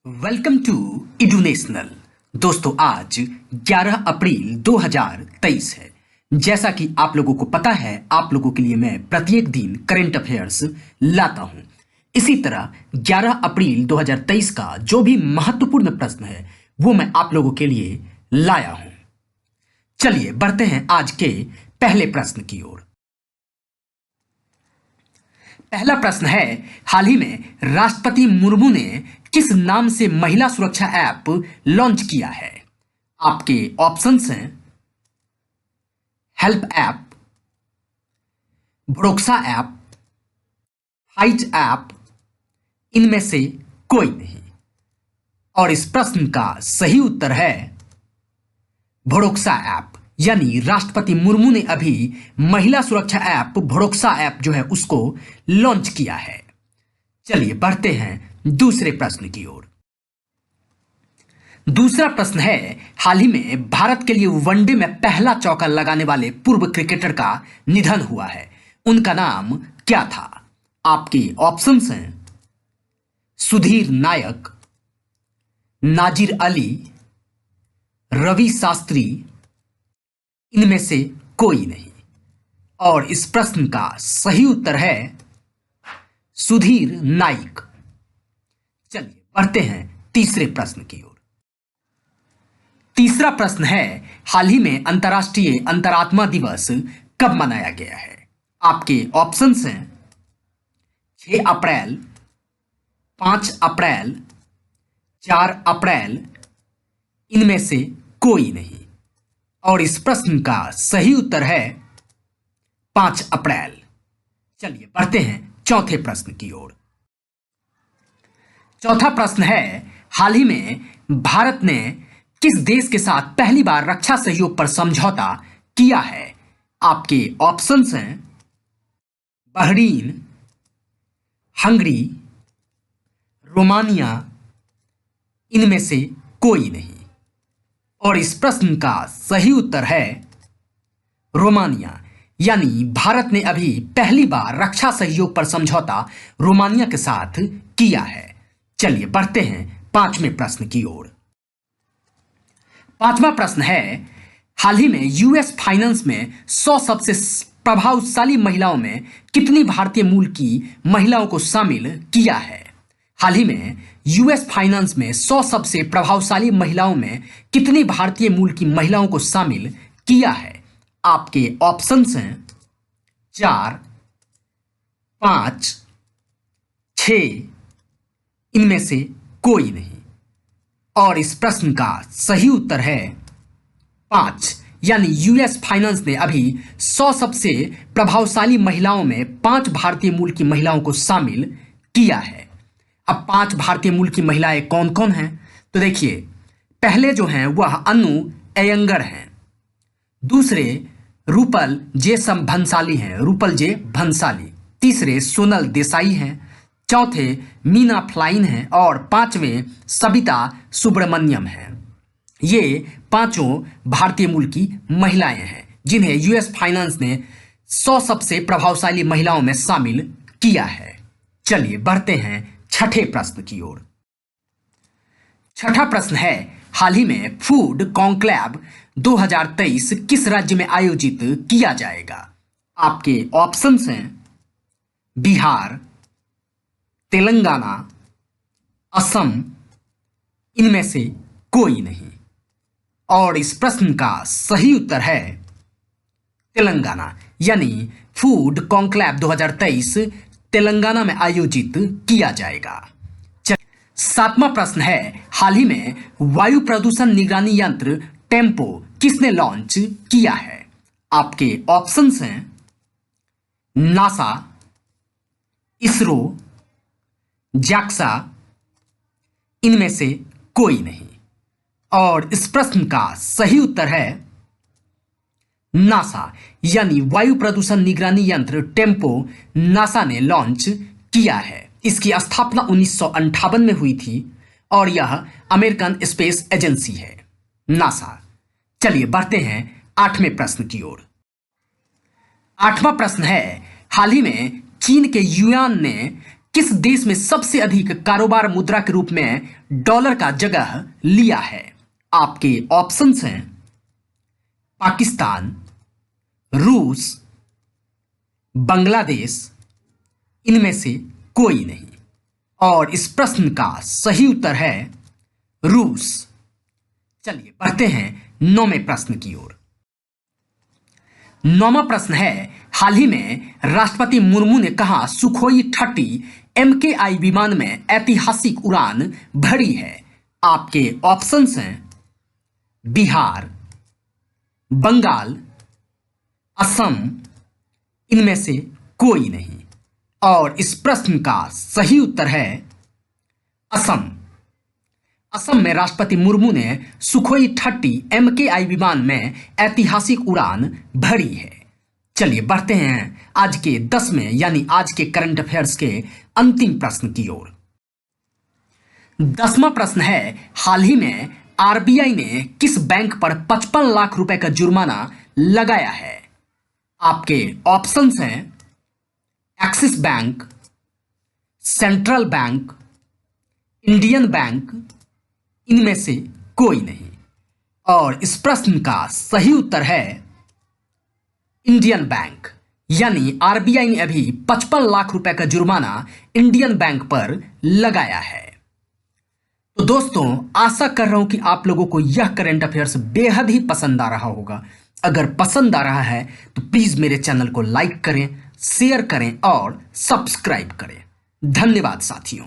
Welcome to एडुनेशनल। दोस्तों आज 11 अप्रैल 2023 है। जैसा कि आप लोगों को पता है, आप लोगों के लिए मैं प्रत्येक दिन करंट अफेयर्स लाता हूं। इसी तरह 11 अप्रैल 2023 का जो भी महत्वपूर्ण प्रश्न है वो मैं आप लोगों के लिए लाया हूं। चलिए बढ़ते हैं आज के पहले प्रश्न की ओर। पहला प्रश्न है, हाल ही में राष्ट्रपति मुर्मू ने किस नाम से महिला सुरक्षा ऐप लॉन्च किया है? आपके ऑप्शंस हैं हेल्प ऐप, भरोसा ऐप, हाइट ऐप, इनमें से कोई नहीं। और इस प्रश्न का सही उत्तर है भरोसा ऐप। यानी राष्ट्रपति मुर्मू ने अभी महिला सुरक्षा ऐप भरोसा ऐप जो है उसको लॉन्च किया है। चलिए बढ़ते हैं दूसरे प्रश्न की ओर। दूसरा प्रश्न है, हाल ही में भारत के लिए वनडे में पहला चौका लगाने वाले पूर्व क्रिकेटर का निधन हुआ है। उनका नाम क्या था? आपके ऑप्शंस हैं सुधीर नायक, नाजिर अली, रवि शास्त्री, इनमें से कोई नहीं। और इस प्रश्न का सही उत्तर है सुधीर नाइक। चलिए बढ़ते हैं तीसरे प्रश्न की ओर। तीसरा प्रश्न है, हाल ही में अंतर्राष्ट्रीय अंतरात्मा दिवस कब मनाया गया है? आपके ऑप्शंस हैं 6 अप्रैल, 5 अप्रैल, 4 अप्रैल, इनमें से कोई नहीं। और इस प्रश्न का सही उत्तर है 5 अप्रैल। चलिए बढ़ते हैं चौथे प्रश्न की ओर। चौथा प्रश्न है, हाल ही में भारत ने किस देश के साथ पहली बार रक्षा सहयोग पर समझौता किया है? आपके ऑप्शंस हैं बहरीन, हंगरी, रोमानिया, इनमें से कोई नहीं। और इस प्रश्न का सही उत्तर है रोमानिया। यानी भारत ने अभी पहली बार रक्षा सहयोग पर समझौता रोमानिया के साथ किया है। चलिए बढ़ते हैं पांचवें प्रश्न की ओर। पांचवा प्रश्न है, हाल ही में यूएस फाइनेंस में 100 सबसे प्रभावशाली महिलाओं में कितनी भारतीय मूल की महिलाओं को शामिल किया है? हाल ही में यूएस फाइनेंस में 100 सबसे प्रभावशाली महिलाओं में कितनी भारतीय मूल की महिलाओं को शामिल किया है? आपके ऑप्शंस हैं 4, 5, 6, इनमें से कोई नहीं। और इस प्रश्न का सही उत्तर है 5। यानी यूएस फाइनेंस ने अभी 100 सबसे प्रभावशाली महिलाओं में 5 भारतीय मूल की महिलाओं को शामिल किया है। अब 5 भारतीय मूल की महिलाएं कौन कौन हैं? तो देखिए, पहले जो हैं वह अनु अयंगर हैं, दूसरे रूपल जे भंसाली हैं, रूपल जे भंसाली, तीसरे सोनल देसाई हैं, चौथे मीना फ्लाइन हैं और पांचवें सबिता सुब्रमण्यम हैं। ये पांचों भारतीय मूल की महिलाएं हैं जिन्हें यूएस फाइनेंस ने 100 सबसे प्रभावशाली महिलाओं में शामिल किया है। चलिए बढ़ते हैं छठे प्रश्न की ओर। छठा प्रश्न है, हाल ही में फूड कॉन्क्लेव 2023 किस राज्य में आयोजित किया जाएगा? आपके ऑप्शंस हैं बिहार, तेलंगाना, असम, इनमें से कोई नहीं। और इस प्रश्न का सही उत्तर है तेलंगाना। यानी फूड कॉन्क्लेव 2023 तेलंगाना में आयोजित किया जाएगा। सातवां प्रश्न है, हाल ही में वायु प्रदूषण निगरानी यंत्र टेम्पो किसने लॉन्च किया है? आपके ऑप्शंस हैं नासा, इसरो, जैक्सा, इनमें से कोई नहीं। और इस प्रश्न का सही उत्तर है नासा। यानी वायु प्रदूषण निगरानी यंत्र टेम्पो नासा ने लॉन्च किया है। इसकी स्थापना 1958 में हुई थी और यह अमेरिकन स्पेस एजेंसी है, नासा। चलिए बढ़ते हैं आठवें प्रश्न की ओर। आठवां प्रश्न है, हाल ही में चीन के युआन ने किस देश में सबसे अधिक कारोबार मुद्रा के रूप में डॉलर का जगह लिया है? आपके ऑप्शंस हैं पाकिस्तान, रूस, बांग्लादेश, इनमें से कोई नहीं। और इस प्रश्न का सही उत्तर है रूस। चलिए बढ़ते हैं 9वें प्रश्न की ओर। 9वां प्रश्न है, हाल ही में राष्ट्रपति मुर्मू ने कहा सुखोई 30 MKI विमान में ऐतिहासिक उड़ान भरी है? आपके ऑप्शंस हैं बिहार, बंगाल, असम, इनमें से कोई नहीं। और इस प्रश्न का सही उत्तर है असम। असम में राष्ट्रपति मुर्मू ने सुखोई 30 MKI विमान में ऐतिहासिक उड़ान भरी है। चलिए बढ़ते हैं आज के 10वें यानी आज के करंट अफेयर्स के अंतिम प्रश्न की ओर। 10वां प्रश्न है, हाल ही में RBI ने किस बैंक पर 55 लाख रुपए का जुर्माना लगाया है? आपके ऑप्शंस हैं axis bank, central bank, Indian bank, इनमें से कोई नहीं। और इस प्रश्न का सही उत्तर है इंडियन बैंक। यानी RBI ने अभी 55 लाख रुपए का जुर्माना इंडियन बैंक पर लगाया है। तो दोस्तों, आशा कर रहा हूं कि आप लोगों को यह करंट अफेयर्स बेहद ही पसंद आ रहा होगा। अगर पसंद आ रहा है तो प्लीज मेरे चैनल को लाइक करें, शेयर करें और सब्सक्राइब करें। धन्यवाद साथियों।